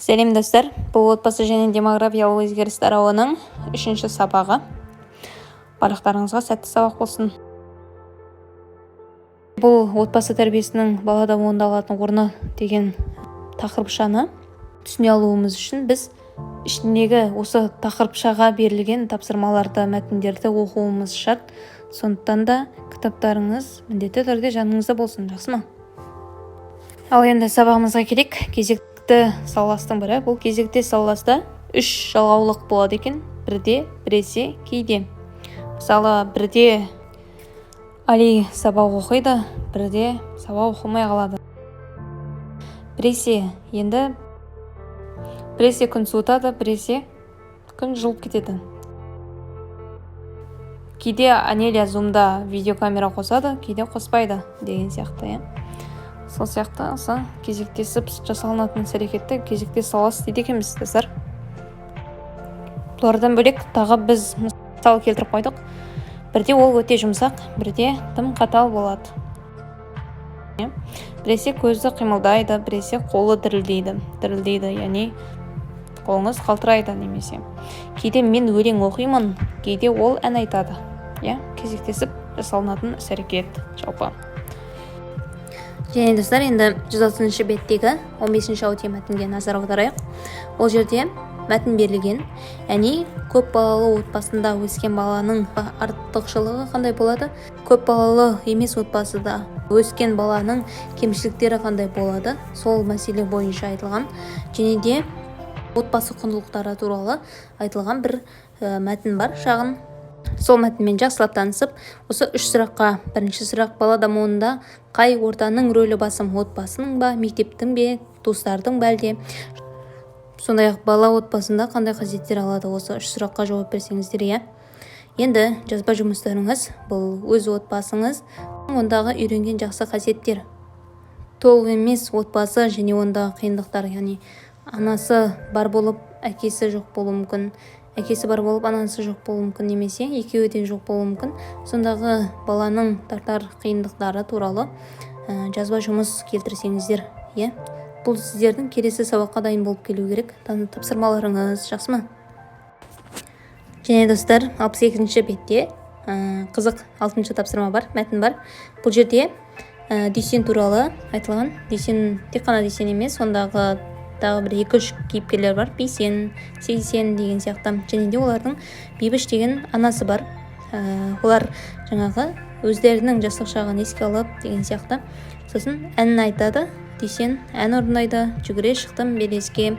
Сәлем достар, бұл отбасы және демографиялық өзгерістер ауының 3-ші сабағы. Барлықтарыңызға сәтті сабақ болсын. Бұл отбасы тәрбиесінің бала дамуында алатын орны деген тақырыпшаны түсіне алуымыз үшін біз ішіндегі осы тақырыпшаға берілген тапсырмаларды, мәтіндерді оқуымыз шарт. Сондықтан да кітаптарыңыз міндетті түрде жаныңызда болсын, жақсы ма? Ал енді сабағымызға келек. Кезекті саластың бірі. Бұл кезекте саласта 3 жалғаулық болады екен. Бірде, біресе, кейде. Мысалы, бірде Али сабақ оқиды, бірде сабақ оқымай қалады. Біресе күн суытады, біресе күн жылып кетеді. Кейде Анелия зумда видеокамера қосады, кейде қоспайды деген сияқты. Сол сияқты кезектесіп жасалынатын әрекетті кезекте салас дейді екенбіз, достар. Бұлардан бөлек тағы біз мысал келтіріп қойдық. Бірде ол өте жұмсақ, бірде тым қатал болады. Біресе көзі қимылдайды, біресе қолы дірілдейді, яғни қолыңыз қалтырайды немесе. Кейде мен өлең оқимын, кейде ол ән айтады. Кезектесіп жасалынатын әрекет жалпы. Және достар, енді 160-ші беттегі 15-ші аудио мәтінге назар аударайық. Ол жерде мәтін берілген, яғни көп балалы отбасында өскен баланың артықшылығы қандай болады? Көп балалы емес отбасыда өскен баланың кемшіліктері қандай болады? Сол мәселе бойынша айтылған. Және де отбасы құндылықтары туралы айтылған бір мәтін бар, шағын. Сол мәтінмен жақсылап танысып, осы 3 сұраққа. Бірінші сұрақ: бала дамуында қай ортаның рөлі басым? Отбасының ба, мектептің бе, достардың ба әлде? Сондай-ақ бала отбасында қандай қасиеттер алады? Осы 3 сұраққа жауап берсеңіздер. Енді жазба жұмыстарыңыз бұл өз отбасыңыз, ондағы үйренген жақсы қасиеттер. Толық емес отбасы және ондағы қиындықтар, яғни анасы бар болып, әкесі жоқ болуы мүмкін. Әкесі бар болып, анасы жоқ болуы мүмкін, немесе екеуі де жоқ болуы мүмкін. Сондағы баланың тартар қиындықтары туралы жазба жұмыс келтірсеңіздер. Бұл сіздердің келесі сабаққа дайын болып келу керек. Тапсырмаларыңыз жақсы ма? Және достар, 62-ші бетте қызық 6-шы тапсырма бар, мәтін бар. Бұл жерде Дүйсен туралы айтылған. Дүйсен тек қана Дүйсен емес, сондағы тағы бір 2-3 кейіпкерлер бар. Бейсен, Сейсен деген сияқты. Және де олардың Бейбіш деген анасы бар. Олар жаңағы өздерінің жастық шағын еске алып деген сияқты. Сосын әнін айтады. Дүйсен ән орындайды. Жүгіре шықтым белеске,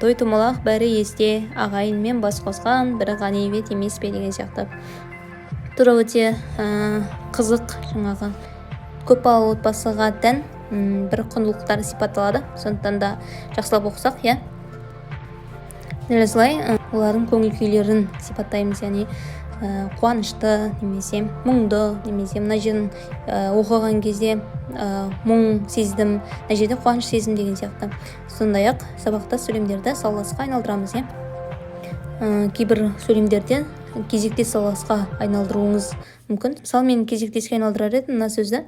той томалақ бәрі есте, ағайынмен бас қосқан бірі ғанибет емес пе деген сияқты. Тура өте қызық, жаңағы көп балалы отбасыға тән бір құндылықтар сипатталады. Сондықтан да жақсылап оқысақ, дәл осылай олардың көңіл күйлерін сипаттаймыз, яғни қуанышты немесе мұңды, немесе мына жерін оқыған кезде мұң сездім, мына жерде қуаныш сездім деген сияқты. Сондай-ақ сабақта сөйлемдерді саласқа айналдырамыз. Кейбір сөйлемдерде кезекте саласқа айналдыруыңыз мүмкін. Мысалы, мен кезектеске айналдырар едім мына сөзді: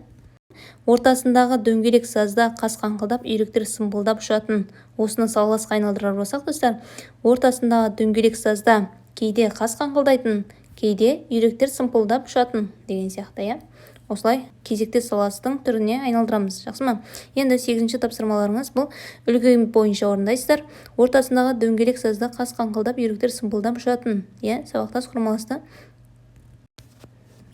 ортасындағы дөңгелек сазда қас қаңқылдап, үйректер сымпылдап ұшатын. Осыны саласқа айналдырар болсақ, достар, ортасындағы дөңгелек сазда кейде қас қаңқылдайтын, кейде үйректер сымпылдап ұшатын деген сияқты. Осылай кезекте саластың түріне айналдырамыз, жақсы ма? Енді 8-ші тапсырмаларыңыз бұл үлгі бойынша орындайсыздар. Ортасындағы дөңгелек сазда қас қаңқылдап, үйректер сымпылдап ұшатын. Сабақтас құрмаласты.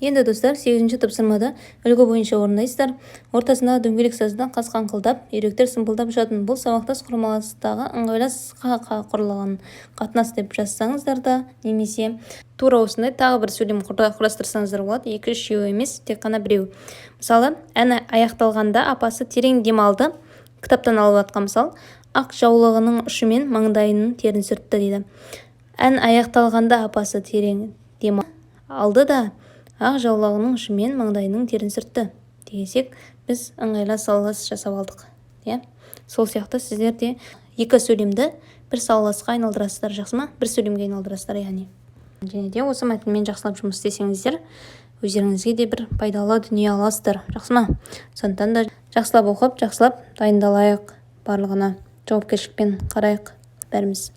Енді достар, 8-ші тапсырмада үлгі бойынша орындайсыздар. Ортасындағы дөңгелек сазда қас қаңқылдап, үйректер сымпылдап ұшатын. Бұл сабақтас құрмаластағы ыңғайлас құрылған қатынас деп жазсаңыздар да, немесе тура осындай тағы бір сөйлем құрастырсаңыздар болады. 2-3 емес, тек қана біреу. Мысалы, ән аяқталғанда апасы терең демалды. Кітаптан алып атқан мысал: ақ жаулығының ұшымен маңдайының терін сүртті дейді. Ән аяқталғанда апасы терең демалды да ақ жаулығының ұшымен маңдайының терін сүртті дегенсек, біз ыңғайлас салалас жасап алдық. Сол сияқты сіздер де 2 сөйлемді бір салаласқа айналдырасыздар, жақсы ма? Бір сөйлемге айналдырасыздар, яғни. Және де осы мәтінмен жақсылап жұмыс істесеңіздер, өздеріңізге де бір пайдалы дүние аласыздар, жақсы ма? Сондықтан да жақсылап оқып, жақсылап дайындалайық барлығына. жоопкерчиликпен карайык бәріміз.